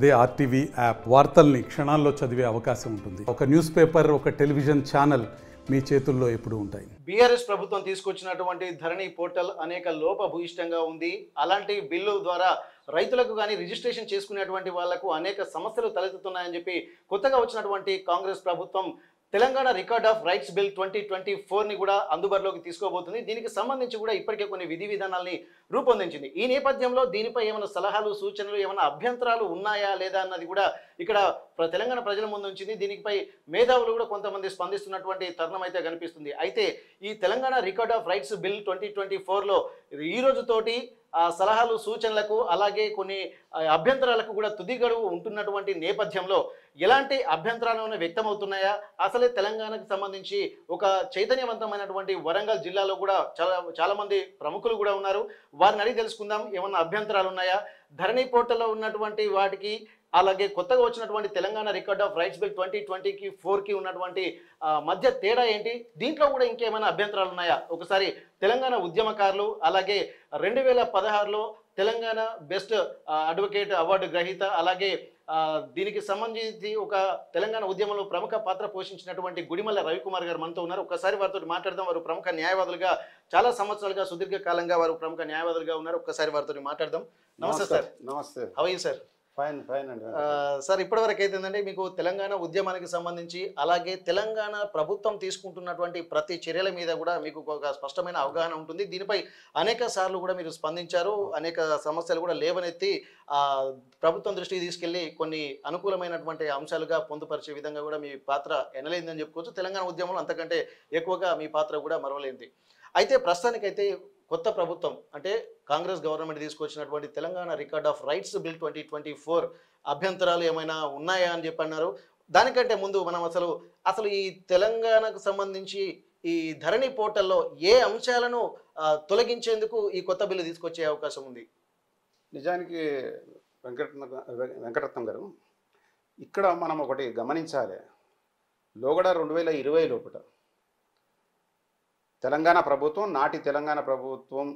అదే RTV app వార్తల్ని క్షణాల్లో చదివే అవకాశం ఉంటుంది. ఒక న్యూస్ పేపర్, ఒక టెలివిజన్ ఛానల్ మీ చేతుల్లో ఎప్పుడూ ఉంటాయి. బీఆర్ఎస్ ప్రభుత్వం తీసుకొచ్చినటువంటి ధరణి పోర్టల్ అనేక లోపభూయిష్టంగా ఉంది. అలాంటి బిల్లు ద్వారా రైతులకు కానీ రిజిస్ట్రేషన్ చేసుకునేటువంటి వాళ్లకు అనేక సమస్యలు తలెత్తుతున్నాయని చెప్పి కొత్తగా వచ్చినటువంటి కాంగ్రెస్ ప్రభుత్వం Telangana record of rights bill 2024ని కూడా అందుబాటులోకి తీసుకోబోతుంది. దీనికి సంబంధించి కూడా ఇప్పటికే కొన్ని విధి విధానాల్ని రూపొందించింది. ఈ నేపథ్యంలో దీనిపై ఏమైనా సలహాలు, సూచనలు, ఏమైనా అభ్యంతరాలు ఉన్నాయా లేదా అన్నది కూడా ఇక్కడ తెలంగాణ ప్రజల ముందు ఉంచింది. దీనిపై మేధావులు కూడా కొంతమంది స్పందిస్తున్నటువంటి తరుణం అయితే కనిపిస్తుంది. అయితే ఈ Telangana record of rights bill 2024లో ఈ రోజుతోటి సలహాలు, సూచనలకు అలాగే కొన్ని అభ్యంతరాలకు కూడా తుది గడువు ఉంటున్నటువంటి నేపథ్యంలో ఎలాంటి అభ్యంతరాలు వ్యక్తమవుతున్నాయా? అసలే తెలంగాణకు సంబంధించి ఒక చైతన్యవంతమైనటువంటి వరంగల్ జిల్లాలో కూడా చాలా మంది ప్రముఖులు కూడా ఉన్నారు. వారిని అడిగి తెలుసుకుందాం ఏమన్నా అభ్యంతరాలు ఉన్నాయా, ధరణి పోర్టల్లో ఉన్నటువంటి వాటికి అలాగే కొత్తగా వచ్చినటువంటి Telangana record of rights bill 2024కి ఉన్నటువంటి మధ్య తేడా ఏంటి, దీంట్లో కూడా ఇంకేమైనా అభ్యంతరాలు ఉన్నాయా? ఒకసారి తెలంగాణ ఉద్యమకారులు అలాగే 2016లో తెలంగాణ బెస్ట్ అడ్వకేట్ అవార్డు గ్రహీత అలాగే దీనికి సంబంధించి ఒక తెలంగాణ ఉద్యమంలో ప్రముఖ పాత్ర పోషించినటువంటి గుడిమల్ల రవికుమార్ గారు మనతో ఉన్నారు. ఒక్కసారి వారితో మాట్లాడదాం. వారు ప్రముఖ న్యాయవాదులుగా చాలా సంవత్సరాలుగా సుదీర్ఘకాలంగా వారు ప్రముఖ న్యాయవాదులుగా ఉన్నారు. ఒక్కసారి వారితో మాట్లాడదాం. నమస్తే సార్. నమస్తే. How are you sir? Fine అండి. సార్, ఇప్పటివరకు అయితేందంటే మీకు తెలంగాణ ఉద్యమానికి సంబంధించి అలాగే తెలంగాణ ప్రభుత్వం తీసుకుంటున్నటువంటి ప్రతి చర్యల మీద కూడా మీకు ఒక స్పష్టమైన అవగాహన ఉంటుంది. దీనిపై అనేక సార్లు కూడా మీరు స్పందించారు. అనేక సమస్యలు కూడా లేవనెత్తి ప్రభుత్వం దృష్టికి తీసుకెళ్లి కొన్ని అనుకూలమైనటువంటి అంశాలుగా పొందుపరిచే విధంగా కూడా మీ పాత్ర ఎనలేదని చెప్పుకోవచ్చు. తెలంగాణ ఉద్యమంలో అంతకంటే ఎక్కువగా మీ పాత్ర కూడా మరవలేంది. అయితే ప్రస్తుతానికైతే కొత్త ప్రభుత్వం అంటే కాంగ్రెస్ గవర్నమెంట్ తీసుకొచ్చినటువంటి Telangana record of rights bill 2024 అభ్యంతరాలు ఏమైనా ఉన్నాయా అని చెప్పి అన్నారు. దానికంటే ముందు మనం అసలు ఈ తెలంగాణకు సంబంధించి ఈ ధరణి పోర్టల్లో ఏ అంశాలను తొలగించేందుకు ఈ కొత్త బిల్లు తీసుకొచ్చే అవకాశం ఉంది? నిజానికి వెంకటరత్నం గారు, ఇక్కడ మనం ఒకటి గమనించాలి. లోగడ 2020 లోపల తెలంగాణ ప్రభుత్వం, నాటి తెలంగాణ ప్రభుత్వం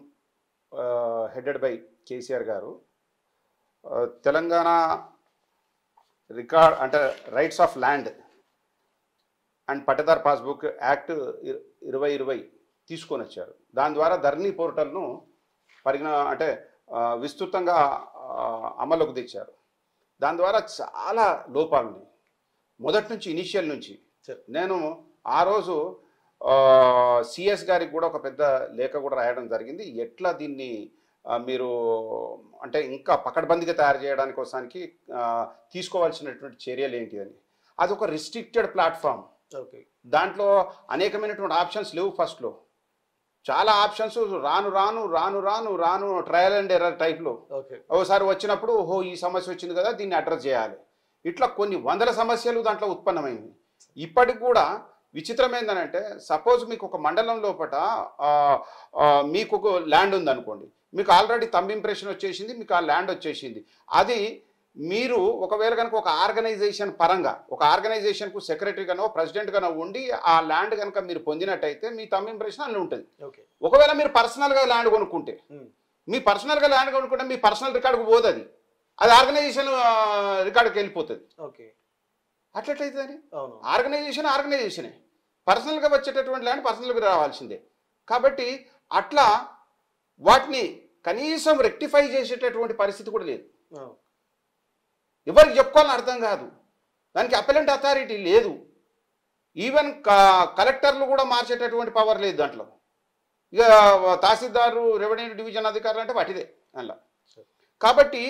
హెడెడ్ బై కేసీఆర్ గారు తెలంగాణ రికార్డ్ అంటే rights of land and pattadar passbook act 2020 తీసుకొని వచ్చారు. దాని ద్వారా ధరణి పోర్టల్ను విస్తృతంగా అమల్లోకి తెచ్చారు. దాని ద్వారా చాలా లోపాలు ఉన్నాయి. మొదటి నుంచి ఇనిషియల్ నుంచి నేను ఆ రోజు సిఎస్ గారికి కూడా ఒక పెద్ద లేఖ కూడా రాయడం జరిగింది. ఎట్లా దీన్ని మీరు అంటే ఇంకా పకడ్బందీగా తయారు చేయడానికి కోసానికి తీసుకోవాల్సినటువంటి చర్యలు ఏంటి అని. అది ఒక రిస్ట్రిక్టెడ్ ప్లాట్ఫామ్. ఓకే, దాంట్లో అనేకమైనటువంటి ఆప్షన్స్ లేవు. ఫస్ట్లో చాలా ఆప్షన్స్ రాను రాను రాను రాను రాను ట్రయల్ అండ్ ఎర్రర్ టైప్లో ఒకసారి వచ్చినప్పుడు ఈ సమస్య వచ్చింది కదా, దీన్ని అడ్రస్ చేయాలి. ఇట్లా కొన్ని వందల సమస్యలు దాంట్లో ఉత్పన్నమైంది. ఇప్పటికి కూడా విచిత్రం ఏంటంటే, సపోజ్ మీకు ఒక మండలం లోపల మీకు ఒక ల్యాండ్ ఉందనుకోండి, మీకు ఆల్రెడీ థంబ్ ఇంప్రెషన్ వచ్చేసింది, మీకు ఆ ల్యాండ్ వచ్చేసింది. అది మీరు ఒకవేళ కనుక ఒక ఆర్గనైజేషన్ పరంగా ఒక ఆర్గనైజేషన్కు సెక్రటరీగానో ప్రెసిడెంట్గానో ఉండి ఆ ల్యాండ్ కనుక మీరు పొందినట్టయితే మీ థంబ్ ఇంప్రెషన్ అన్నీ ఉంటుంది. ఒకవేళ మీరు పర్సనల్గా ల్యాండ్ కొనుక్కుంటే మీ పర్సనల్ రికార్డుకు పోదు, అది ఆర్గనైజేషన్ రికార్డుకి వెళ్ళిపోతుంది. అట్లట్లయితే అని ఆర్గనైజేషనే పర్సనల్గా వచ్చేటటువంటి ల్యాండ్ పర్సనల్గా రావాల్సిందే. కాబట్టి అట్లా వాటిని కనీసం రెక్టిఫై చేసేటటువంటి పరిస్థితి కూడా లేదు. ఎవరికి చెప్పుకోవాలని అర్థం కాదు. దానికి అపెలెంట్ అథారిటీ లేదు. ఈవెన్ కలెక్టర్లు కూడా మార్చేటటువంటి పవర్ లేదు దాంట్లో. ఇక తహసీల్దారు, రెవెన్యూ డివిజన్ అధికారులు అంటే వాటిదే అలా. కాబట్టి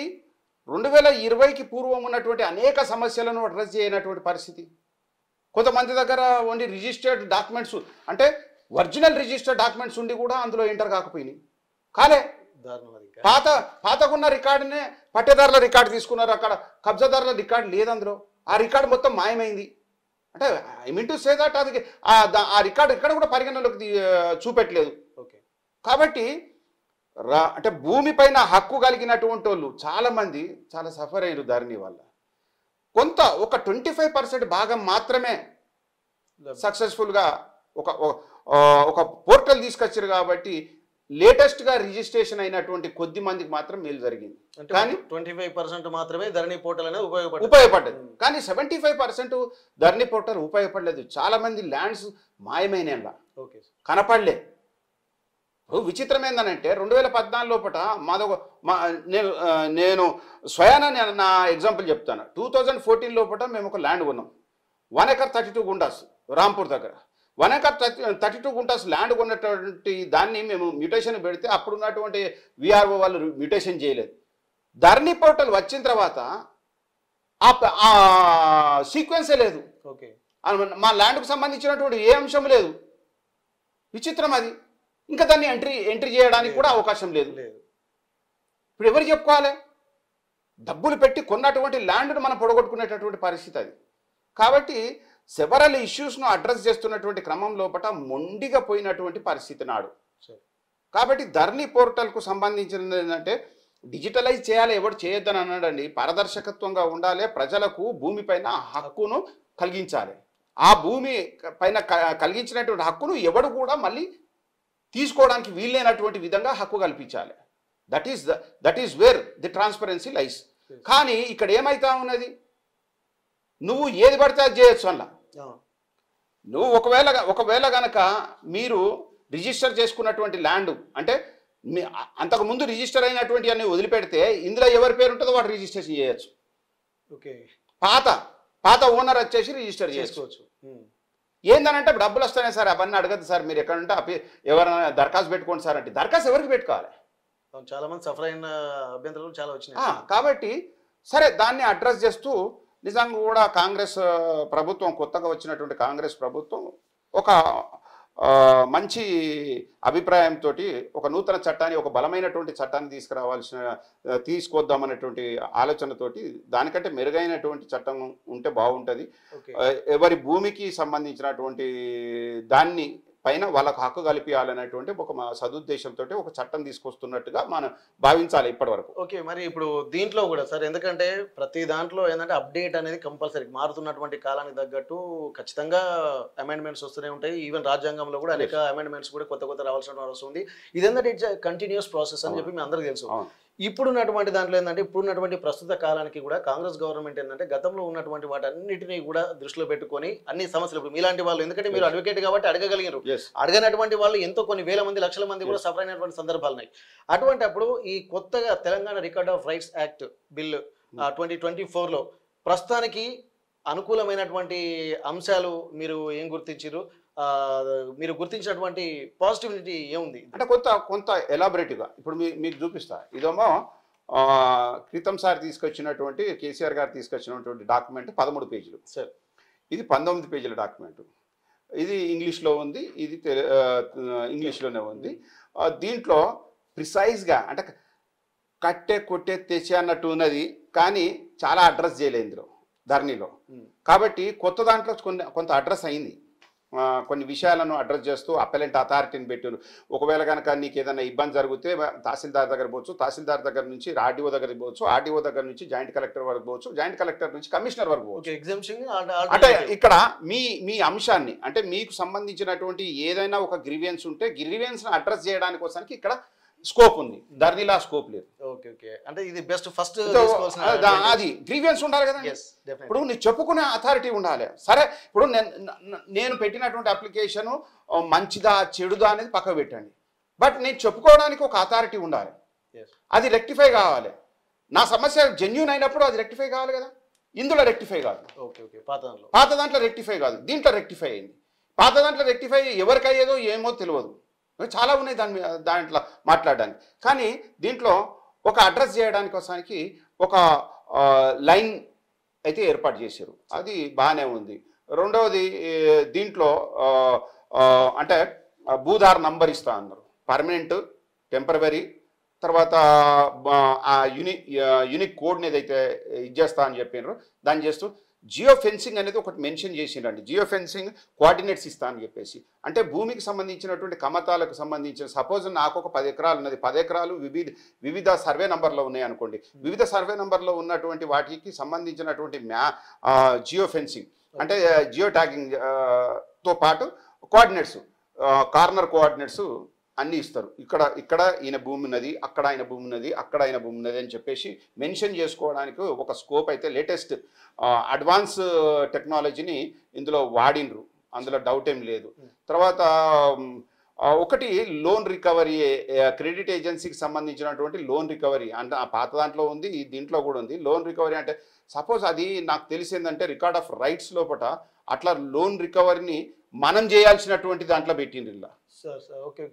2020కి పూర్వం ఉన్నటువంటి అనేక సమస్యలను అడ్రస్ చేయనటువంటి పరిస్థితి. కొంతమంది దగ్గర ఓన్లీ రిజిస్టర్డ్ డాక్యుమెంట్స్ అంటే ఒరిజినల్ రిజిస్టర్డ్ డాక్యుమెంట్స్ ఉండి కూడా అందులో ఎంటర్ కాకపోయినాయి. కాలే పాతకున్న రికార్డునే పట్టేదారుల రికార్డు తీసుకున్నారు, అక్కడ కబ్జాదారుల రికార్డు లేదు అందులో. ఆ రికార్డు మొత్తం మాయమైంది. అంటే I mean to say that అది ఆ రికార్డు ఎక్కడ కూడా పరిగణలోకి చూపెట్టలేదు. కాబట్టి అంటే భూమిపైన హక్కు కలిగినటువంటి వాళ్ళు చాలామంది చాలా సఫర్ అయ్యారు ధరణి వల్ల. ఒక 25% భాగం మాత్రమే సక్సెస్ఫుల్గా ఒక పోర్టల్ తీసుకొచ్చారు. కాబట్టి లేటెస్ట్గా రిజిస్ట్రేషన్ అయినటువంటి కొద్ది మందికి మాత్రం మేలు జరిగింది. కానీ 25% మాత్రమే ధరణి పోర్టల్ అనేది ఉపయోగపడ్డది. కానీ 75% ధరణి పోర్టల్ ఉపయోగపడలేదు. చాలా మంది ల్యాండ్స్ మాయమైన కనపడలే. విచిత్రం ఏంటంటే 2014 లోపల మాదొక నేను స్వయాన నా ఎగ్జాంపుల్ చెప్తాను. 2014 లోపల మేము ఒక ల్యాండ్ కొన్నాం. 1 acre 32 గుంటాస్ రాంపూర్ దగ్గర. 1 acre 32 గుంటాస్ ల్యాండ్ కొన్నటువంటి దాన్ని మేము మ్యూటేషన్ పెడితే అప్పుడు ఉన్నటువంటి విఆర్ఓ వాళ్ళు మ్యూటేషన్ చేయలేదు. ధరణి పోర్టల్ వచ్చిన తర్వాత ఆ సీక్వెన్సే లేదు. మా ల్యాండ్కు సంబంధించినటువంటి ఏ అంశం లేదు. విచిత్రం అది. ఇంకా దాన్ని ఎంట్రీ చేయడానికి కూడా అవకాశం లేదు. ఇప్పుడు ఎవరు చెప్పుకోవాలి? డబ్బులు పెట్టి కొన్నటువంటి ల్యాండ్ను మనం పొడగొట్టుకునేటటువంటి పరిస్థితి అది. కాబట్టి సెవరల్ ఇష్యూస్ను అడ్రస్ చేస్తున్నటువంటి క్రమం లోపల మొండిగా పోయినటువంటి పరిస్థితి నాడు. కాబట్టి ధరణి పోర్టల్కు సంబంధించినది ఏంటంటే డిజిటలైజ్ చేయాలి, ఎవరు చేయొద్దని అన్నాడండి. పారదర్శకత్వంగా ఉండాలి, ప్రజలకు భూమి పైన హక్కును కలిగించాలి. ఆ భూమి పైన కలిగించినటువంటి హక్కును ఎవడు కూడా మళ్ళీ తీసుకోవడానికి వీలైనటువంటి విధంగా హక్కు కల్పించాలి. That is where the transparency lies. కానీ ఇక్కడ ఏమైతా ఉన్నది, నువ్వు ఏది పడితే అది చేయొచ్చు అలా. నువ్వు ఒకవేళ గనక మీరు రిజిస్టర్ చేసుకున్నటువంటి ల్యాండ్ అంటే అంతకుముందు రిజిస్టర్ అయినటువంటి అన్ని వదిలిపెడితే ఇందులో ఎవరి పేరు ఉంటుందో వాడు రిజిస్ట్రేషన్ చేయొచ్చు. పాత ఓనర్ వచ్చేసి రిజిస్టర్ చేసుకోవచ్చు. ఏందనంటే డబ్బులు వస్తున్నాయి సార్, అవన్నీ అడగద్దు సార్, మీరు ఎక్కడంటే ఎవరైనా దరఖాస్తు పెట్టుకోండి సార్ అంటే దరఖాస్తు ఎవరికి పెట్టుకోవాలి? చాలా మంది సఫర్ అయిన అభ్యంతరాలు చాలా వచ్చినాయి. కాబట్టి సరే దాన్ని అడ్రస్ చేస్తూ నిజంగా కూడా కాంగ్రెస్ ప్రభుత్వం, కొత్తగా వచ్చినటువంటి కాంగ్రెస్ ప్రభుత్వం ఒక మంచి అభిప్రాయంతో ఒక నూతన చట్టాన్ని, ఒక బలమైనటువంటి చట్టాన్ని తీసుకొద్దామనేటువంటి ఆలోచనతోటి దానికంటే మెరుగైనటువంటి చట్టం ఉంటే బాగుంటుంది. ఎవరి భూమికి సంబంధించినటువంటి దాన్ని పైన వాళ్ళకు హక్కు కల్పించాలనేటువంటి ఒక సదుద్దేశంతో ఒక చట్టం తీసుకొస్తున్నట్టుగా మనం భావించాలి ఇప్పటి వరకు. ఓకే, మరి ఇప్పుడు దీంట్లో కూడా సార్, ఎందుకంటే ప్రతి దాంట్లో ఏంటంటే అప్డేట్ అనేది కంపల్సరీ, మారుతున్నటువంటి కాలానికి తగ్గట్టు ఖచ్చితంగా అమెండ్మెంట్స్ వస్తూనే ఉంటాయి. ఈవెన్ రాజ్యాంగంలో కూడా అనేక అమెండ్మెంట్స్ కూడా కొత్త రావాల్సిన అవసరం ఉంది. ఇదేంటంటే ఇట్స్ కంటిన్యూస్ ప్రాసెస్ అని చెప్పి మీ అందరికీ తెలుసు. ఇప్పుడున్నటువంటి దాంట్లో ఏంటంటే ఇప్పుడున్నటువంటి ప్రస్తుత కాలానికి కూడా కాంగ్రెస్ గవర్నమెంట్ ఏంటంటే గతంలో ఉన్నటువంటి వాటన్నిటినీ కూడా దృష్టిలో పెట్టుకొని అన్ని సమస్యలు, ఇప్పుడు మీలాంటి వాళ్ళు, ఎందుకంటే మీరు అడ్వకేట్ కాబట్టి అడగగలిగారు, అడగనటువంటి వాళ్ళు ఎంతో కొన్ని వేల మంది, లక్షల మంది కూడా సఫర్ అయినటువంటి సందర్భాలు ఉన్నాయి. అటువంటి అప్పుడు ఈ కొత్తగా Telangana record of rights act bill 2024లో ప్రస్తుతానికి అనుకూలమైనటువంటి అంశాలు మీరు ఏం గుర్తించారు? మీరు గుర్తించినటువంటి పాజిటివిటీ ఏముంది అంటే కొంత ఎలాబరేటివ్గా ఇప్పుడు మీకు చూపిస్తా. ఇదేమో క్రితం సార్ తీసుకొచ్చినటువంటి కేసీఆర్ గారు తీసుకొచ్చినటువంటి డాక్యుమెంట్ 13 పేజీలు సార్. ఇది 19 పేజీల డాక్యుమెంట్. ఇది ఇంగ్లీష్లో ఉంది, ఇది ఇంగ్లీష్లోనే ఉంది. దీంట్లో ప్రిసైజ్గా అంటే కట్టే కొట్టే తెచ్చే అన్నట్టు ఉన్నది, కానీ చాలా అడ్రస్ చేయలేదు ఇందులో ధరణిలో. కాబట్టి కొత్త దాంట్లో కొంత అడ్రస్ అయింది. కొన్ని విషయాలను అడ్రస్ చేస్తూ అపెలెంట్ అథారిటీని పెట్టారు. ఒకవేళ కనుక నీకు ఏదైనా ఇబ్బంది జరిగితే తహసీల్దార్ దగ్గర పోవచ్చు, తహసీల్దార్ దగ్గర నుంచి ఆర్డీఓ దగ్గర పోవచ్చు, ఆర్డీఓ దగ్గర నుంచి జాయింట్ కలెక్టర్ వరకు పోవచ్చు, జాయింట్ కలెక్టర్ నుంచి కమిషనర్ వరకు పోవచ్చు. అంటే ఇక్కడ మీ అంశాన్ని అంటే మీకు సంబంధించినటువంటి ఏదైనా ఒక గ్రీవియన్స్ ఉంటే గ్రీవియన్స్ని అడ్రస్ చేయడానికి కోసానికి ఇక్కడ స్కోప్ ఉంది. ధరణిలా స్కోప్ లేదు. అంటే ఇది బెస్ట్ ఫస్ట్ అది గ్రీవియన్స్ ఉండాలి కదా. ఇప్పుడు నీ చెప్పుకునే అథారిటీ ఉండాలి. సరే, ఇప్పుడు నేను పెట్టినటువంటి అప్లికేషన్ మంచిదా చెడుదా అనేది పక్కకు పెట్టండి, బట్ నేను చెప్పుకోవడానికి ఒక అథారిటీ ఉండాలి. అది రెక్టిఫై కావాలి. నా సమస్య జెన్యూన్ అయినప్పుడు అది రెక్టిఫై కావాలి కదా. ఇందులో రెక్టిఫై కాదు. పాత దాంట్లో రెక్టిఫై కాదు, దీంట్లో రెక్టిఫై అయింది. పాత దాంట్లో రెక్టిఫై ఎవరికి అయ్యేదో ఏమో తెలియదు, చాలా ఉన్నాయి దాంట్లో మాట్లాడడానికి. కానీ దీంట్లో ఒక అడ్రస్ చేయడానికి కోసానికి ఒక లైన్ అయితే ఏర్పాటు చేశారు, అది బాగానే ఉంది. రెండవది దీంట్లో అంటే భూధార నంబర్ ఇస్తా అన్నారు, పర్మనెంట్, టెంపరవరీ, తర్వాత యూనిక్ కోడ్ని ఏదైతే ఇచ్చేస్తా అని చెప్పినారు దాన్ని చేస్తూ జియో ఫెన్సింగ్ అనేది ఒకటి మెన్షన్ చేసిండండి. జియో ఫెన్సింగ్ కోఆర్డినేట్స్ ఇస్తా అని చెప్పేసి, అంటే భూమికి సంబంధించినటువంటి కమతాలకు సంబంధించిన, సపోజ్ నాకు ఒక 10 ఎకరాలు ఉన్నది, 10 ఎకరాలు వివిధ సర్వే నంబర్లో ఉన్నాయి అనుకోండి. వివిధ సర్వే నంబర్లో ఉన్నటువంటి వాటికి సంబంధించినటువంటి జియో ఫెన్సింగ్ అంటే జియో ట్యాగింగ్ తో పాటు కోఆర్డినేట్స్, కార్నర్ కోఆర్డినేట్స్ అన్ని ఇస్తారు. ఇక్కడ ఇక్కడ ఈయన భూమి ఉన్నది, అక్కడ ఆయన భూమి ఉన్నది, అక్కడ ఆయన భూమి ఉన్నది అని చెప్పేసి మెన్షన్ చేసుకోవడానికి ఒక స్కోప్ అయితే లేటెస్ట్ అడ్వాన్స్ టెక్నాలజీని ఇందులో వాడినరు, అందులో డౌట్ ఏం లేదు. తర్వాత ఒకటి లోన్ రికవరీ, క్రెడిట్ ఏజెన్సీకి సంబంధించినటువంటి లోన్ రికవరీ అంటే ఆ పాత దాంట్లో ఉంది, దీంట్లో కూడా ఉంది. లోన్ రికవరీ అంటే సపోజ్ అది నాకు తెలిసిందంటే రికార్డ్ ఆఫ్ రైట్స్ లోపల అట్లా లోన్ రికవరీని మనం చేయాల్సినటువంటి దాంట్లో పెట్టింది. ఇలా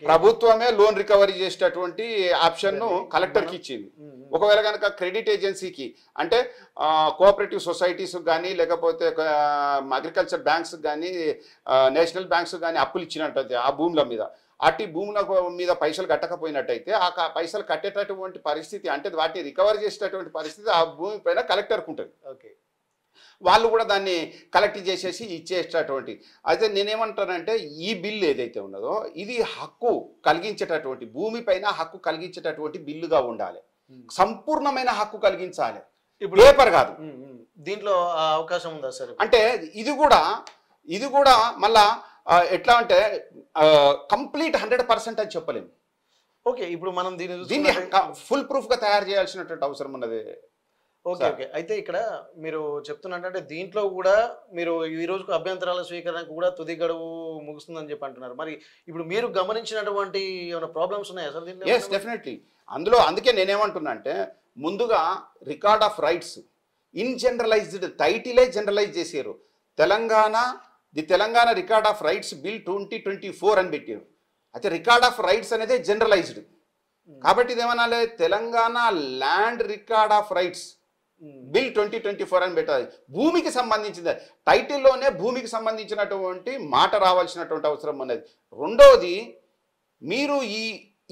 ప్రభుత్వమే లోన్ రికవరీ చేసేటటువంటి ఆప్షన్ ను కలెక్టర్కి ఇచ్చింది. ఒకవేళ కనుక క్రెడిట్ ఏజెన్సీకి అంటే కోఆపరేటివ్ సొసైటీస్ కానీ లేకపోతే అగ్రికల్చర్ బ్యాంక్స్ కానీ నేషనల్ బ్యాంక్స్ కానీ అప్పులు ఇచ్చినట్టయితే ఆ భూముల మీద, అట్టి భూముల మీద పైసలు కట్టకపోయినట్టయితే ఆ పైసలు కట్టేటటువంటి పరిస్థితి అంటే వాటిని రికవర్ చేసేటటువంటి పరిస్థితి ఆ భూమి పైన కలెక్టర్కి ఉంటుంది. ఓకే, వాళ్ళు కూడా దాన్ని కలెక్ట్ చేసేసి ఇచ్చేటటువంటి. అయితే నేనేమంటానంటే ఈ బిల్లు ఏదైతే ఉన్నదో ఇది హక్కు కలిగించేటటువంటి, భూమి పైన హక్కు కలిగించేటటువంటి బిల్లుగా ఉండాలి, సంపూర్ణమైన హక్కు కలిగించాలి, పేపర్ కాదు. దీంట్లో అవకాశం ఉందా సార్? అంటే ఇది కూడా మళ్ళా ఎట్లా అంటే కంప్లీట్ 100% అని చెప్పలేము. ఓకే, ఇప్పుడు మనం దీన్ని ఫుల్ ప్రూఫ్ గా తయారు చేయాల్సినటువంటి అవసరం ఉన్నది. ఓకే ఓకే, అయితే ఇక్కడ మీరు చెప్తున్నట్టే దీంట్లో కూడా మీరు ఈ రోజుకు అభ్యంతరాల స్వీకరణకు కూడా తుది గడువు ముగుస్తుందని చెప్పి అంటున్నారు. మరి ఇప్పుడు మీరు గమనించినటువంటి ఏమైనా ప్రాబ్లమ్స్ ఉన్నాయా సార్ దీంట్లో? Yes, definitely. అందుకే నేనేమంటున్నా అంటే ముందుగా record of rights in generalized టైటిలే జనరలైజ్ చేశారు. Telangana record of rights bill 2024 అని పెట్టారు. అయితే రికార్డ్ ఆఫ్ రైట్స్ అనేది జనరలైజ్డ్ కాబట్టి ఇదేమనాలి, Telangana land record of rights bill 2024 అని పెట్టాలి. భూమికి సంబంధించింది టైటిల్లోనే భూమికి సంబంధించినటువంటి మాట రావాల్సినటువంటి అవసరం ఉన్నది. రెండవది, మీరు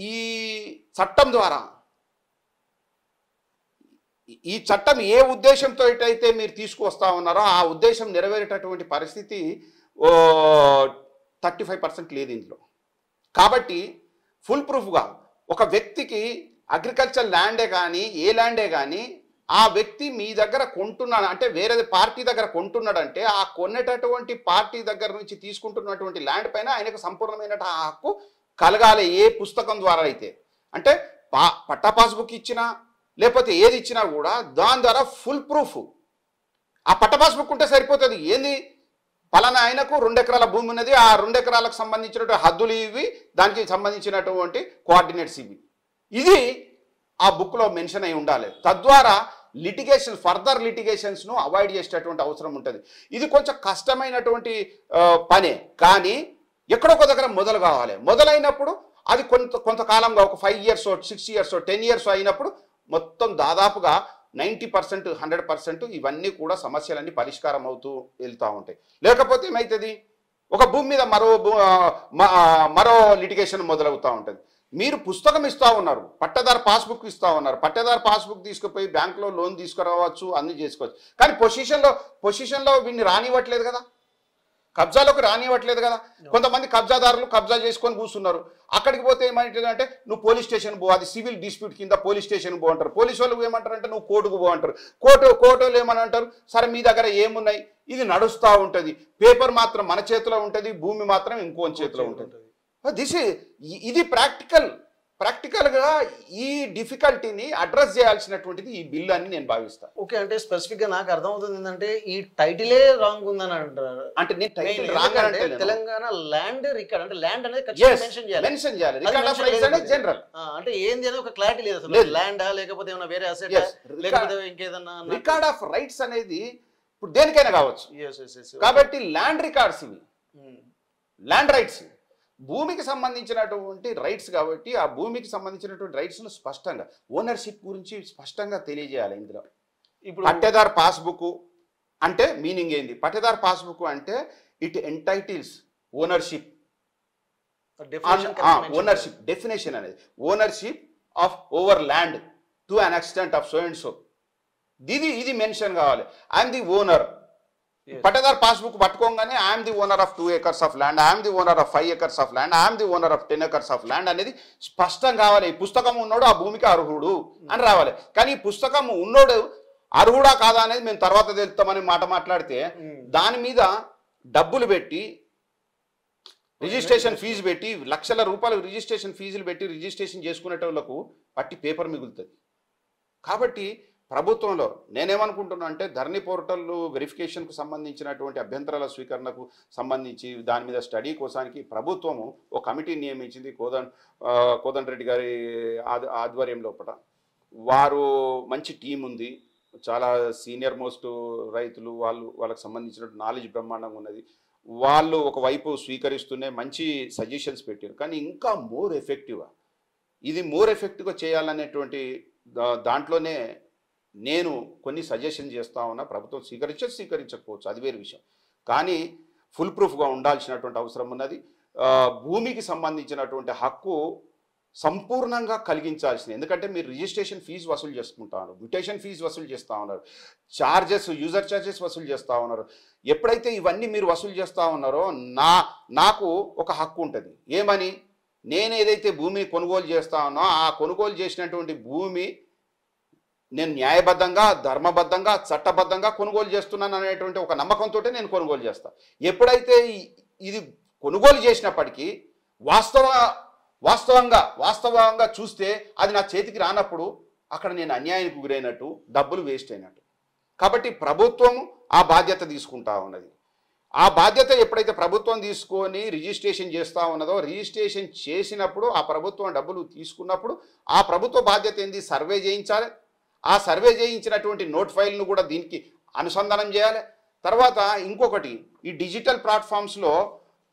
ఈ చట్టం ద్వారా ఈ చట్టం ఏ ఉద్దేశంతో అయితే మీరు తీసుకువస్తా ఉన్నారో ఆ ఉద్దేశం నెరవేరేటటువంటి పరిస్థితి 35% లేదు ఇందులో. కాబట్టి ఫుల్ ప్రూఫ్గా ఒక వ్యక్తికి అగ్రికల్చర్ ల్యాండే కానీ ఏ ల్యాండే కానీ ఆ వ్యక్తి మీ దగ్గర కొంటున్నాడు అంటే వేరే పార్టీ దగ్గర కొంటున్నాడంటే ఆ కొనేటటువంటి పార్టీ దగ్గర నుంచి తీసుకుంటున్నటువంటి ల్యాండ్ పైన ఆయనకు సంపూర్ణమైన హక్కు కలగాలి. ఏ పుస్తకం ద్వారా అయితే అంటే పట్టా పాస్బుక్ ఇచ్చినా లేకపోతే ఏది ఇచ్చినా కూడా దాని ద్వారా ఫుల్ ప్రూఫ్ ఆ పట్టా పాస్బుక్ ఉంటే సరిపోతుంది. ఏంది పలానా ఆయనకు 2 ఎకరాల భూమి ఉన్నది, ఆ 2 ఎకరాలకు సంబంధించినటువంటి హద్దులు ఇవి, దానికి సంబంధించినటువంటి కోఆర్డినేట్స్ ఇవి, ఇది ఆ బుక్లో మెన్షన్ అయి ఉండాలి. తద్వారా ఫర్దర్ లిటిగేషన్స్ను అవాయిడ్ చేసేటటువంటి అవసరం ఉంటుంది. ఇది కొంచెం కష్టమైనటువంటి పనే, కానీ ఎక్కడొక దగ్గర మొదలు కావాలి. మొదలైనప్పుడు అది కొంతకాలంగా ఒక 5 years 6 years 10 years అయినప్పుడు మొత్తం దాదాపుగా 90% 100% ఇవన్నీ కూడా సమస్యలన్నీ పరిష్కారం అవుతూ వెళ్తూ ఉంటాయి. లేకపోతే ఏమవుతుంది, ఒక భూమి మీద మరో లిటిగేషన్ మొదలవుతూ ఉంటుంది. మీరు పుస్తకం ఇస్తూ ఉన్నారు, పట్టదారు పాస్బుక్ ఇస్తూ ఉన్నారు, పట్టదారు పాస్బుక్ తీసుకుపోయి బ్యాంకులో లోన్ తీసుకురావచ్చు, అన్ని చేసుకోవచ్చు. కానీ పొజిషన్లో వీడిని రానివ్వట్లేదు కదా, కబ్జాలోకి రానివ్వట్లేదు కదా. కొంతమంది కబ్జాదారులు కబ్జా చేసుకొని కూర్చున్నారు. అక్కడికి పోతే ఏమంటుందంటే నువ్వు పోలీస్ స్టేషన్ పో, అది సివిల్ డిస్ప్యూట్ కింద పోలీస్ స్టేషన్ పో అంటారు. పోలీసు వాళ్ళు ఏమంటారంటే నువ్వు కోర్టుకు పో అంటారు. కోర్టులు ఏమని అంటారు, సరే మీ దగ్గర ఏమున్నాయి, ఇది నడుస్తూ ఉంటుంది. పేపర్ మాత్రం మన చేతిలో ఉంటుంది, భూమి మాత్రం ఇంకోని చేతిలో ఉంటుంది. ఇది ప్రాక్టికల్గా ఈ డిఫికల్టీని అడ్రస్ చేయాల్సినటువంటిది ఈ బిల్ అని నేను భావిస్తాను. ఓకే, అంటే స్పెసిఫిక్గా నాకు అర్థమవుతుంది ఏంటంటే ఈ టైటిలే రాంగ్ ఉందని అంటారు. అంటే నేను టైటిల్ రాంగ్ అంటే తెలంగాణ ల్యాండ్ రికార్డ్ అంటే ల్యాండ్ అనేది మెన్షన్ చేయాలి. రికార్డ్ ఆఫ్ రైట్స్ అనేది జనరల్. అంటే ఏంది అనేది ఒక క్లారిటీ లేదు అసలు. ల్యాండా లేకపోతే ఏమైనా వేరే అసెట్ లేకపోతే ఇంకేదన్నా. రికార్డ్ ఆఫ్ రైట్స్ అనేది ఇప్పుడు దేనికైనా కావచ్చు. కాబట్టి ల్యాండ్ రికార్డ్స్ ఇవి ల్యాండ్ రైట్స్ భూమికి సంబంధించినటువంటి రైట్స్ కాబట్టి ఆ భూమికి సంబంధించినటువంటి రైట్స్ను స్పష్టంగా ఓనర్షిప్ గురించి స్పష్టంగా తెలియజేయాలి. ఇందులో ఇప్పుడు పట్టేదార్ పాస్బుక్ అంటే మీనింగ్ ఏంది, పట్టేదార్ పాస్బుక్ అంటే it entitles ownership. Ownership definition అనేది ownership of over land to an extent of so and so, ఇది మెన్షన్ కావాలి. I'm the owner. Pattadar passbook పట్టుకోగానే I'm the owner of 2 acres of land, I'm the owner of 5 acres of land, I'm the owner of 10 acres of land అనేది స్పష్టం కావాలి. ఈ పుస్తకం ఉన్నోడు ఆ భూమికి అర్హుడు అని రావాలి. కానీ ఈ పుస్తకం ఉన్నోడు అర్హుడా కాదా అనేది మేము తర్వాత తెలుస్తామని మాట్లాడితే దాని మీద డబ్బులు పెట్టి రిజిస్ట్రేషన్ ఫీజు పెట్టి లక్షల రూపాయలు రిజిస్ట్రేషన్ ఫీజులు పెట్టి రిజిస్ట్రేషన్ చేసుకునేటోళ్లకు పట్టి పేపర్ మిగులుతుంది. కాబట్టి ప్రభుత్వంలో నేనేమనుకుంటున్నా అంటే ధరణి పోర్టల్ వెరిఫికేషన్కు సంబంధించినటువంటి అభ్యంతరాల స్వీకరణకు సంబంధించి దాని మీద స్టడీ కోసానికి ప్రభుత్వము ఒక కమిటీ నియమించింది కోదండరెడ్డి గారి ఆధ్వర్యం లోపల. వారు మంచి టీం ఉంది, చాలా సీనియర్ మోస్ట్ రైతులు, వాళ్ళకి సంబంధించిన నాలెడ్జ్ బ్రహ్మాండంగా ఉన్నది. వాళ్ళు ఒకవైపు స్వీకరిస్తూనే మంచి సజెషన్స్ పెట్టారు. కానీ ఇంకా మోర్ ఎఫెక్టివ్గా చేయాలనేటువంటి దాంట్లోనే నేను కొన్ని సజెషన్ చేస్తా ఉన్నా. ప్రభుత్వం స్వీకరించకపోవచ్చు, అది వేరే విషయం. కానీ ఫుల్ ప్రూఫ్గా ఉండాల్సినటువంటి అవసరం ఉన్నది. భూమికి సంబంధించినటువంటి హక్కు సంపూర్ణంగా కలిగించాల్సింది. ఎందుకంటే మీరు రిజిస్ట్రేషన్ ఫీజు వసూలు చేసుకుంటా ఉన్నారు, మ్యూటేషన్ ఫీజు వసూలు చేస్తూ ఉన్నారు, యూజర్ ఛార్జెస్ వసూలు చేస్తూ ఉన్నారు. ఎప్పుడైతే ఇవన్నీ మీరు వసూలు చేస్తూ ఉన్నారో నాకు ఒక హక్కు ఉంటుంది. ఏమని? నేను ఏదైతే భూమి కొనుగోలు చేస్తా ఉన్నా ఆ కొనుగోలు చేసినటువంటి భూమి నేను న్యాయబద్ధంగా, ధర్మబద్ధంగా, చట్టబద్ధంగా కొనుగోలు చేస్తున్నాను అనేటువంటి ఒక నమ్మకంతో నేను కొనుగోలు చేస్తాను. ఎప్పుడైతే ఇది కొనుగోలు చేసినప్పటికీ వాస్తవంగా చూస్తే అది నా చేతికి రానప్పుడు అక్కడ నేను అన్యాయానికి గురైనట్టు, డబ్బులు వేస్ట్ అయినట్టు. కాబట్టి ప్రభుత్వం ఆ బాధ్యత తీసుకుంటా ఉన్నది. ఆ బాధ్యత ఎప్పుడైతే ప్రభుత్వం తీసుకొని రిజిస్ట్రేషన్ చేస్తూ ఉన్నదో, రిజిస్ట్రేషన్ చేసినప్పుడు ఆ ప్రభుత్వం డబ్బులు తీసుకున్నప్పుడు ఆ ప్రభుత్వ బాధ్యత ఏంది? సర్వే చేయించాలి. ఆ సర్వే చేయించినటువంటి నోట్ ఫైల్ను కూడా దీనికి అనుసంధానం చేయాలి. తర్వాత ఇంకొకటి, ఈ డిజిటల్ ప్లాట్ఫామ్స్లో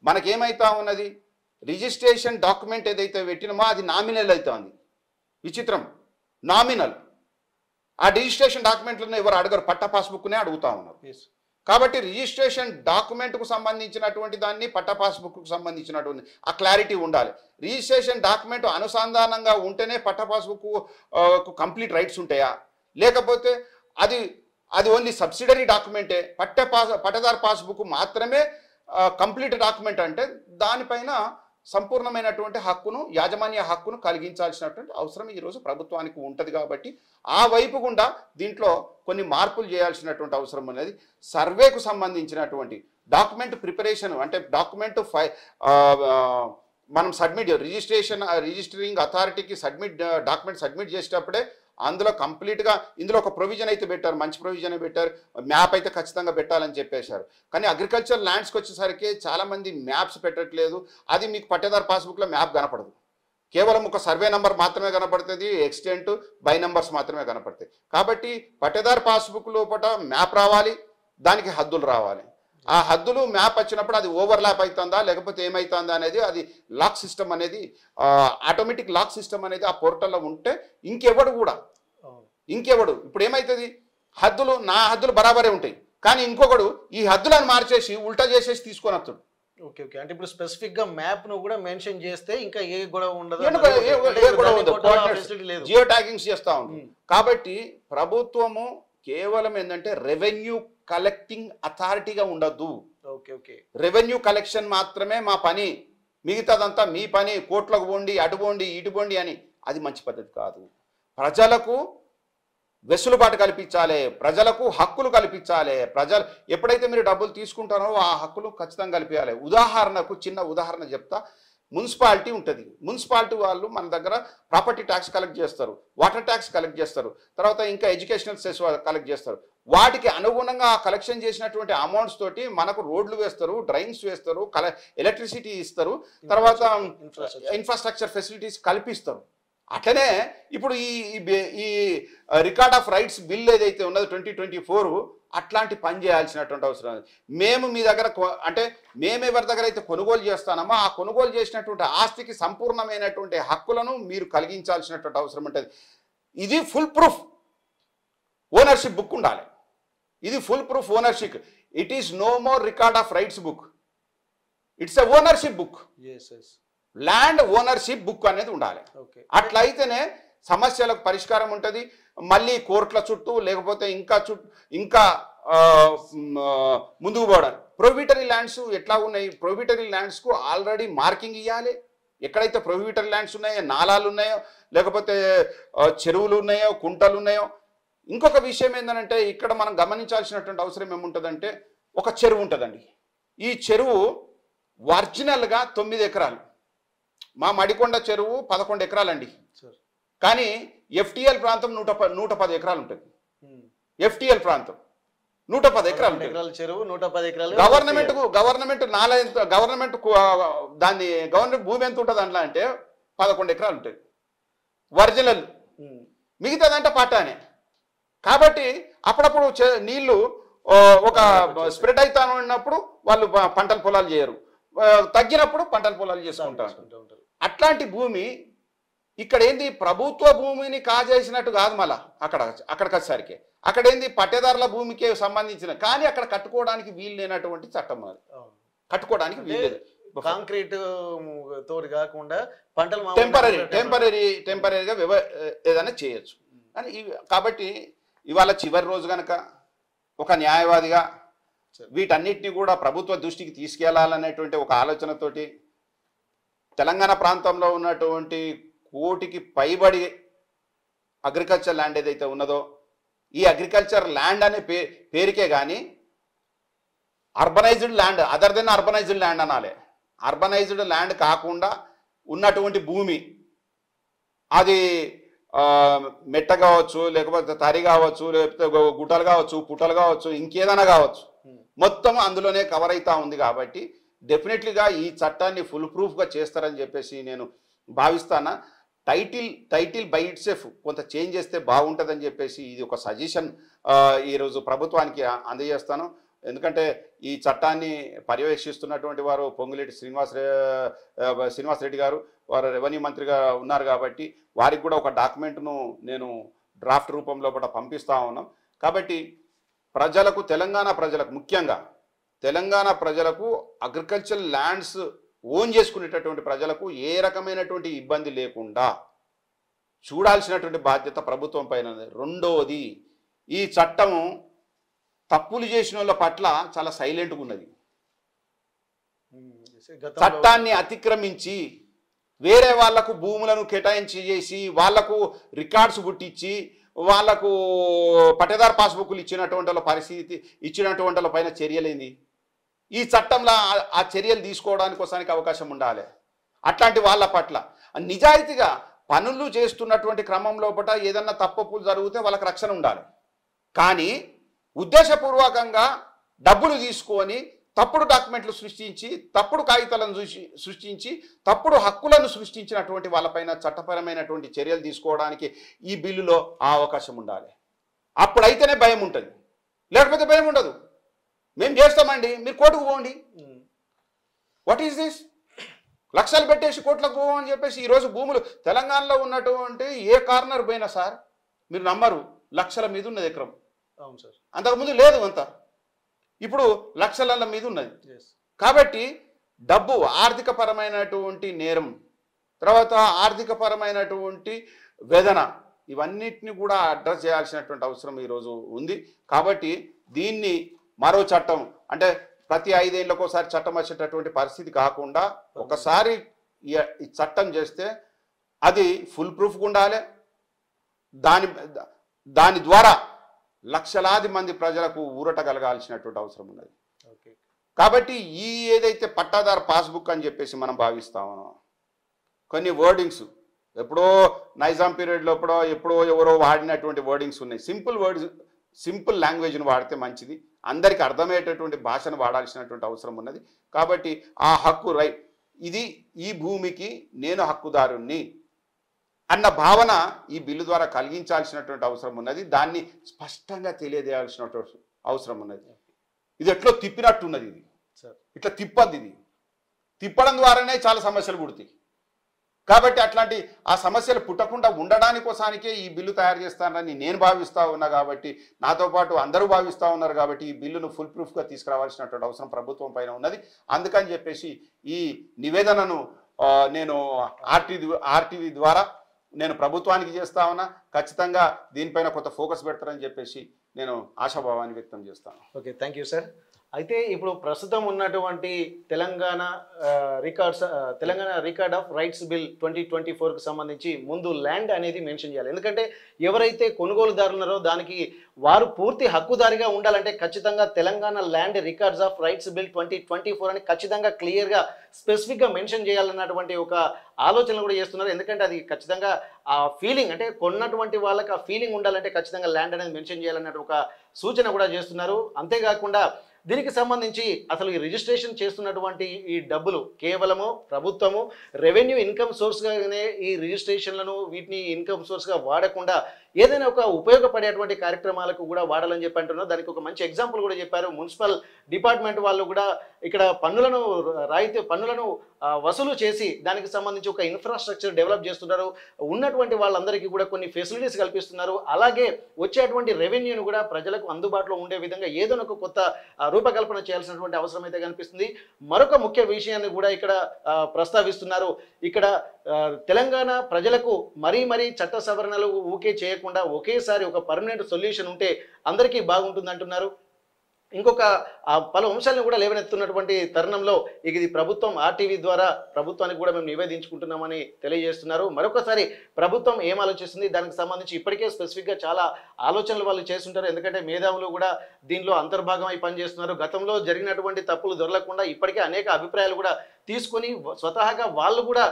మనకేమైతా ఉన్నది? రిజిస్ట్రేషన్ డాక్యుమెంట్ ఏదైతే పెట్టినామో అది నామినల్ అవుతుంది. విచిత్రం, నామినల్. ఆ రిజిస్ట్రేషన్ డాక్యుమెంట్లను ఎవరు అడగరు, పట్ట పాస్బుక్నే అడుగుతా ఉన్నారు. కాబట్టి రిజిస్ట్రేషన్ డాక్యుమెంట్కు సంబంధించినటువంటి దాన్ని, పట్ట పాస్బుక్కు సంబంధించినటువంటి ఆ క్లారిటీ ఉండాలి. రిజిస్ట్రేషన్ డాక్యుమెంట్ అనుసంధానంగా ఉంటేనే పట్ట పాస్బుక్ కంప్లీట్ రైట్స్ ఉంటాయా, లేకపోతే అది ఓన్లీ సబ్సిడరీ డాక్యుమెంటే, పట్టదారు పాస్బుక్ మాత్రమే కంప్లీట్ డాక్యుమెంట్ అంటే దానిపైన సంపూర్ణమైనటువంటి హక్కును, యాజమాన్య హక్కును కలిగించాల్సినటువంటి అవసరం ఈరోజు ప్రభుత్వానికి ఉంటుంది. కాబట్టి ఆ వైపు గుండా దీంట్లో కొన్ని మార్పులు చేయాల్సినటువంటి అవసరం అనేది. సర్వేకు సంబంధించినటువంటి డాక్యుమెంట్ ప్రిపరేషన్ అంటే డాక్యుమెంట్ మనం రిజిస్టరింగ్ అథారిటీకి డాక్యుమెంట్ సబ్మిట్ చేసేటప్పుడే అందులో కంప్లీట్గా ఇందులో ఒక ప్రొవిజన్ అయితే పెట్టారు, మంచి ప్రొవిజన్ పెట్టారు, మ్యాప్ అయితే ఖచ్చితంగా పెట్టాలని చెప్పేశారు. కానీ అగ్రికల్చర్ ల్యాండ్స్కి వచ్చేసరికి చాలామంది మ్యాప్స్ పెట్టట్లేదు. అది మీకు పట్టేదారు పాస్బుక్లో మ్యాప్ కనపడదు, కేవలం ఒక సర్వే నెంబర్ మాత్రమే కనపడుతుంది, ఎక్స్టెంట్ బై నెంబర్స్ మాత్రమే కనపడతాయి. కాబట్టి పట్టేదారు పాస్బుక్ లోపల మ్యాప్ రావాలి, దానికి హద్దులు రావాలి. ఆ హద్దులు మ్యాప్ వచ్చినప్పుడు అది ఓవర్లాప్ అవుతుందా లేకపోతే ఏమవుతుందా అనేది, అది లాక్ సిస్టమ్ అనేది, ఆటోమేటిక్ లాక్ సిస్టమ్ అనేది ఆ పోర్టల్లో ఉంటే ఇంకెవడు ఇప్పుడు ఏమవుతుంది, నా హద్దులు బరాబరే ఉంటాయి, కానీ ఇంకొకడు ఈ హద్దులను మార్చేసి ఉల్టా చేసేసి తీసుకొని వస్తాడు. ఓకే ఓకే, అంటే ఇప్పుడు స్పెసిఫిక్ గా మ్యాప్ ను కూడా మెన్షన్ చేస్తే ఇంకా ఏ గొడవ ఉండదు, జియో ట్యాగింగ్స్ చేస్తా ఉంది. కాబట్టి ప్రభుత్వము కేవలం ఏంటంటే రెవెన్యూ కలెక్టింగ్ అథారిటీగా ఉండద్దు. ఓకే ఓకే, రెవెన్యూ కలెక్షన్ మాత్రమే మా పని, మిగతాదంతా మీ పని, కోట్లకు పోండి, అటు పోండి, ఇటు పోండి అని, అది మంచి పద్ధతి కాదు. ప్రజలకు వెసులుబాటు కల్పించాలి, ప్రజలకు హక్కులు కల్పించాలి. ప్రజలు ఎప్పుడైతే మీరు డబ్బులు తీసుకుంటారో ఆ హక్కులు ఖచ్చితంగా కల్పించాలి. ఉదాహరణకు చిన్న ఉదాహరణ చెప్తా. మున్సిపాలిటీ ఉంటుంది, మున్సిపాలిటీ వాళ్ళు మన దగ్గర ప్రాపర్టీ ట్యాక్స్ కలెక్ట్ చేస్తారు, వాటర్ ట్యాక్స్ కలెక్ట్ చేస్తారు, తర్వాత ఇంకా ఎడ్యుకేషనల్ సెస్ కలెక్ట్ చేస్తారు. వాటికి అనుగుణంగా కలెక్షన్ చేసినటువంటి అమౌంట్స్ తోటి మనకు రోడ్లు వేస్తారు, డ్రైన్స్ వేస్తారు, ఎలక్ట్రిసిటీ ఇస్తారు, తర్వాత ఇన్ఫ్రాస్ట్రక్చర్ ఫెసిలిటీస్ కల్పిస్తారు. అట్లనే ఇప్పుడు ఈ రికార్డ్ ఆఫ్ రైట్స్ బిల్ ఏదైతే ఉన్నదో 2024 అట్లాంటి పని చేయాల్సినటువంటి అవసరం. మేము మీ దగ్గర అంటే మేము ఎవరి దగ్గర అయితే కొనుగోలు చేస్తామో ఆ కొనుగోలు చేసినటువంటి ఆస్తికి సంపూర్ణమైనటువంటి హక్కులను మీరు కలిగించాల్సినటువంటి అవసరం ఉంటుంది. ఇది ఫుల్ ప్రూఫ్ ఓనర్షిప్ బుక్ ఉండాలి. ఇది full proof ownership. It is no more record of rights book, it's a ownership book. Land ownership book అనేది ఉండాలి. అట్లయితేనే సమస్యలకు పరిష్కారం ఉంటుంది. మళ్ళీ కోర్టుల చుట్టూ లేకపోతే ఇంకా ముందుకు పోవడం. ప్రొహిబిటరీ ల్యాండ్స్ ఎట్లా ఉన్నాయి, ప్రొహిబిటరీ ల్యాండ్స్కు ఆల్రెడీ మార్కింగ్ ఇవ్వాలి. ఎక్కడైతే ప్రొహిబిటరీ ల్యాండ్స్ ఉన్నాయో, నాలాలు ఉన్నాయో, లేకపోతే చెరువులు ఉన్నాయో, కుంటలు ఉన్నాయో. ఇంకొక విషయం ఏంటంటే ఇక్కడ మనం గమనించాల్సినటువంటి అవసరం ఏముంటుందంటే, ఒక చెరువు ఉంటుందండి. ఈ చెరువు ఒరిజినల్గా 9 ఎకరాలు. మా మడికొండ చెరువు 11 ఎకరాలండి. కానీ ఎఫ్టిఎల్ ప్రాంతం 110 ఎకరాలు ఉంటుంది. ఎఫ్టిఎల్ ప్రాంతం 110 ఎకరాలు చెరువు, 110 ఎకరాలు. గవర్నమెంట్ దాన్ని గవర్నమెంట్ భూమి ఎంత ఉంటుంది అందులో అంటే 11 ఎకరాలు ఉంటుంది ఒరిజినల్. మిగతాదంటే పట్టానే. కాబట్టి అప్పుడప్పుడు నీళ్లు ఒక స్ప్రెడ్ అవుతా ఉన్నప్పుడు వాళ్ళు పంటల పొలాలు చేయరు, తగ్గినప్పుడు పంటల పొలాలు చేసుకుంటారు. అట్లాంటి భూమి ఇక్కడ ఏంది ప్రభుత్వ భూమిని కాజేసినట్టు కాదు. మళ్ళా అక్కడికి వచ్చేసరికి అక్కడ ఏంది పట్టేదారుల భూమికి సంబంధించిన, కానీ అక్కడ కట్టుకోవడానికి వీలు లేనటువంటి చట్టం అది. కట్టుకోవడానికి వీలు కాంక్రీట్ తోటి కాకుండా పంటలు టెంపరీగా ఏదైనా చేయొచ్చు. కానీ కాబట్టి ఇవాళ చివరి రోజు కనుక ఒక న్యాయవాదిగా వీటన్నిటిని కూడా ప్రభుత్వ దృష్టికి తీసుకెళ్లాలనేటువంటి ఒక ఆలోచనతోటి తెలంగాణ ప్రాంతంలో ఉన్నటువంటి 1 కోటికి పైబడి అగ్రికల్చర్ ల్యాండ్ ఏదైతే ఉన్నదో, ఈ అగ్రికల్చర్ ల్యాండ్ అనే పేరుకే కానీ urbanised land, other than urbanised land అనాలి. అర్బనైజ్డ్ ల్యాండ్ కాకుండా ఉన్నటువంటి భూమి, అది మెట్ట కావచ్చు, లేకపోతే తరి కావచ్చు, లేకపోతే గుట్టలు కావచ్చు, పుట్టలు కావచ్చు, ఇంకేదైనా కావచ్చు, మొత్తం అందులోనే కవర్ అవుతా ఉంది. కాబట్టి డెఫినెట్లీగా ఈ చట్టాన్ని ఫుల్ ప్రూఫ్గా చేస్తారని చెప్పేసి నేను భావిస్తాను. టైటిల్ బై ఇట్ సెల్ఫ్ కొంత చేంజ్ చేస్తే బాగుంటుందని చెప్పేసి ఇది ఒక సజెషన్ ఈరోజు ప్రభుత్వానికి అందజేస్తాను. ఎందుకంటే ఈ చట్టాన్ని పర్యవేక్షిస్తున్నటువంటి వారు పొంగులేటి శ్రీనివాస్ రెడ్డి గారు, వారు రెవెన్యూ మంత్రిగా ఉన్నారు. కాబట్టి వారికి కూడా ఒక డాక్యుమెంట్ను నేను డ్రాఫ్ట్ రూపంలో కూడా పంపిస్తా ఉన్నాం. కాబట్టి ప్రజలకు, తెలంగాణ ప్రజలకు, ముఖ్యంగా తెలంగాణ ప్రజలకు, అగ్రికల్చర్ ల్యాండ్స్ ఓన్ చేసుకునేటటువంటి ప్రజలకు ఏ రకమైనటువంటి ఇబ్బంది లేకుండా చూడాల్సినటువంటి బాధ్యత ప్రభుత్వం పైన. రెండోది, ఈ చట్టం తప్పులు చేసిన వాళ్ళ పట్ల చాలా సైలెంట్గా ఉన్నది. చట్టాన్ని అతిక్రమించి వేరే వాళ్లకు భూములను కేటాయించి చేసి వాళ్లకు రికార్డ్స్ పుట్టించి వాళ్లకు పట్టేదారు పాస్బుక్లు ఇచ్చినటువంటి పరిస్థితి, ఇచ్చినటువంటి పైన చర్యలేంది? ఈ చట్టంలో ఆ చర్యలు తీసుకోవడానికి కోసానికి అవకాశం ఉండాలి. అట్లాంటి వాళ్ళ పట్ల నిజాయితీగా పనులు చేస్తున్నటువంటి క్రమంలో ఏదన్నా తప్పులు జరిగితే వాళ్ళకి రక్షణ ఉండాలి. కానీ ఉద్దేశపూర్వకంగా డబ్బులు తీసుకొని తప్పుడు డాక్యుమెంట్లు సృష్టించి, తప్పుడు కాగితాలను సృష్టించి, తప్పుడు హక్కులను సృష్టించినటువంటి వాళ్ళపైన చట్టపరమైనటువంటి చర్యలు తీసుకోవడానికి ఈ బిల్లులో ఆ అవకాశం ఉండాలి. అప్పుడైతేనే భయం ఉంటుంది, లేకపోతే భయం ఉండదు. మేము చేస్తామండి, మీరు కోర్టుకు పోండి. What is this? లక్షలు పెట్టేసి కోట్లకు పోవని చెప్పేసి ఈరోజు భూములు తెలంగాణలో ఉన్నటువంటి ఏ కార్నర్ పోయినా సార్ మీరు నమ్మరు, లక్షల మీద ఉన్నది ఎకరం. అవును సార్. అంతకుముందు లేదు అంత, ఇప్పుడు లక్షల మీద ఉన్నది. కాబట్టి డబ్బు ఆర్థిక పరమైనటువంటి నేరం, తర్వాత ఆర్థిక పరమైనటువంటి వేదన, ఇవన్నిటిని కూడా అడ్రస్ చేయాల్సినటువంటి అవసరం ఈరోజు ఉంది. కాబట్టి దీన్ని మరో చట్టం అంటే ప్రతి 5 ఏళ్లకోసారి చట్టం వచ్చేటటువంటి పరిస్థితి కాకుండా ఒకసారి ఈ చట్టం చేస్తే అది ఫుల్ ప్రూఫ్గా ఉండాలి. దాని ద్వారా లక్షలాది మంది ప్రజలకు ఊరట కలగాల్సినటువంటి అవసరం ఉన్నది. కాబట్టి ఈ ఏదైతే పట్టాదారు పాస్బుక్ అని చెప్పేసి మనం భావిస్తామో, కొన్ని వర్డింగ్స్ ఎప్పుడో నైజాం పీరియడ్లో ఎప్పుడో ఎవరో వాడినటువంటి వర్డింగ్స్ ఉన్నాయి. సింపుల్ లాంగ్వేజ్ను వాడితే మంచిది, అందరికీ అర్థమయ్యేటటువంటి భాషను వాడాల్సినటువంటి అవసరం ఉన్నది. కాబట్టి ఆ హక్కు ఇది ఈ భూమికి నేను హక్కుదారుణ్ణి అన్న భావన ఈ బిల్లు ద్వారా కలిగించాల్సినటువంటి అవసరం ఉన్నది. దాన్ని స్పష్టంగా తెలియజేయాల్సినటువంటి అవసరం ఉన్నది. ఇది ఎట్లో తిప్పినట్టున్నది, ఇది ఇట్లా తిప్పద్ది, ఇది తిప్పడం ద్వారానే చాలా సమస్యలు పుడతాయి. కాబట్టి అట్లాంటి ఆ సమస్యలు పుట్టకుండా ఉండడానికి కోసానికే ఈ బిల్లు తయారు చేస్తానని నేను భావిస్తూ ఉన్నా. కాబట్టి నాతో పాటు అందరూ భావిస్తూ ఉన్నారు. కాబట్టి ఈ బిల్లును ఫుల్ ప్రూఫ్గా తీసుకురావాల్సినటువంటి అవసరం ప్రభుత్వం పైన ఉన్నది. అందుకని చెప్పేసి ఈ నివేదనను నేను ఆర్టీవీ ద్వారా నేను ప్రభుత్వానికి చేస్తా ఉన్నా. ఖచ్చితంగా దీనిపైన కొంత ఫోకస్ పెడతారని చెప్పేసి నేను ఆశాభావాన్ని వ్యక్తం చేస్తాను. Okay, thank you sir. అయితే ఇప్పుడు ప్రస్తుతం ఉన్నటువంటి Telangana Telangana record of rights bill 2024కు సంబంధించి ముందు ల్యాండ్ అనేది మెన్షన్ చేయాలి. ఎందుకంటే ఎవరైతే కొనుగోలుదారులు ఉన్నారో దానికి వారు పూర్తి హక్కుదారిగా ఉండాలంటే ఖచ్చితంగా Telangana land records of rights bill 2024 అని ఖచ్చితంగా క్లియర్గా స్పెసిఫిక్గా మెన్షన్ చేయాలన్నటువంటి ఒక ఆలోచనలు కూడా చేస్తున్నారు. ఎందుకంటే అది ఖచ్చితంగా ఆ ఫీలింగ్ అంటే కొన్నటువంటి వాళ్ళకి ఆ ఫీలింగ్ ఉండాలంటే ఖచ్చితంగా ల్యాండ్ అనేది మెన్షన్ చేయాలన్నట్టు ఒక సూచన కూడా చేస్తున్నారు. అంతేకాకుండా దీనికి సంబంధించి అసలు ఈ రిజిస్ట్రేషన్ చేస్తున్నటువంటి ఈ డబ్బులు కేవలము ప్రభుత్వము రెవెన్యూ ఇన్కమ్ సోర్స్గానే ఈ రిజిస్ట్రేషన్లను వీటిని ఇన్కమ్ సోర్స్గా వాడకుండా ఏదైనా ఒక ఉపయోగపడేటువంటి కార్యక్రమాలకు కూడా వాడాలని చెప్పి అంటున్నారు. దానికి ఒక మంచి ఎగ్జాంపుల్ కూడా చెప్పారు. మున్సిపల్ డిపార్ట్మెంట్ వాళ్ళు కూడా ఇక్కడ పన్నులను వసూలు చేసి దానికి సంబంధించి ఒక ఇన్ఫ్రాస్ట్రక్చర్ డెవలప్ చేస్తున్నారు. ఉన్నటువంటి వాళ్ళందరికీ కూడా కొన్ని ఫెసిలిటీస్ కల్పిస్తున్నారు. అలాగే వచ్చేటువంటి రెవెన్యూను కూడా ప్రజలకు అందుబాటులో ఉండే విధంగా ఏదైనా ఒక కొత్త రూపకల్పన చేయాల్సినటువంటి అవసరం అయితే కనిపిస్తుంది. మరొక ముఖ్య విషయాన్ని కూడా ఇక్కడ ప్రస్తావిస్తున్నారు. ఇక్కడ తెలంగాణ ప్రజలకు మరీ చట్ట సవరణలు ఊకే చేయకుండా ఒకేసారి ఒక పర్మనెంట్ సొల్యూషన్ ఉంటే అందరికీ బాగుంటుంది అంటున్నారు. ఇంకొక పలు అంశాలను కూడా లేవనెత్తున్నటువంటి తరుణంలో ఇది ప్రభుత్వం RTV ద్వారా ప్రభుత్వానికి కూడా మేము నివేదించుకుంటున్నామని తెలియజేస్తున్నారు. మరొకసారి ప్రభుత్వం ఏం ఆలోచిస్తుంది దానికి సంబంధించి ఇప్పటికే స్పెసిఫిక్గా చాలా ఆలోచనలు వాళ్ళు చేస్తుంటారు. ఎందుకంటే మేధావులు కూడా దీనిలో అంతర్భాగమై పనిచేస్తున్నారు. గతంలో జరిగినటువంటి తప్పులు దొరలకుండా ఇప్పటికే అనేక అభిప్రాయాలు కూడా తీసుకొని స్వతహాగా వాళ్ళు కూడా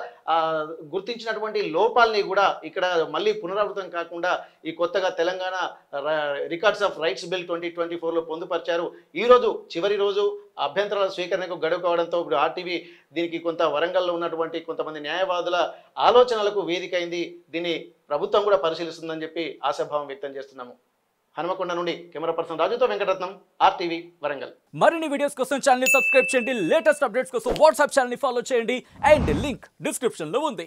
గుర్తించినటువంటి లోపాలని కూడా ఇక్కడ మళ్ళీ పునరావృతం కాకుండా ఈ కొత్తగా Telangana records of rights bill 2024లో పొందుపరిచారు. ఈరోజు చివరి రోజు అభ్యంతరాల స్వీకరణకు గడువు కావడంతో ఇప్పుడు RTV దీనికి కొంత వరంగల్లో ఉన్నటువంటి కొంతమంది న్యాయవాదుల ఆలోచనలకు వేదిక అయింది. దీన్ని ప్రభుత్వం కూడా పరిశీలిస్తుందని చెప్పి ఆశాభావం వ్యక్తం చేస్తున్నాము. హనుమకొండ నుండి కెమెరా పర్సన్ రాజుతో వెంకటరత్నం, RTV వరంగల్. మరిన్ని వీడియోస్ కోసం ఛానల్ ని సబ్స్క్రైబ్ చేయండి. లేటెస్ట్ అప్డేట్స్ కోసం వాట్సాప్ ఛానల్ ని ఫాలో చేయండి. అండ్ లింక్ డిస్క్రిప్షన్ లో ఉంది.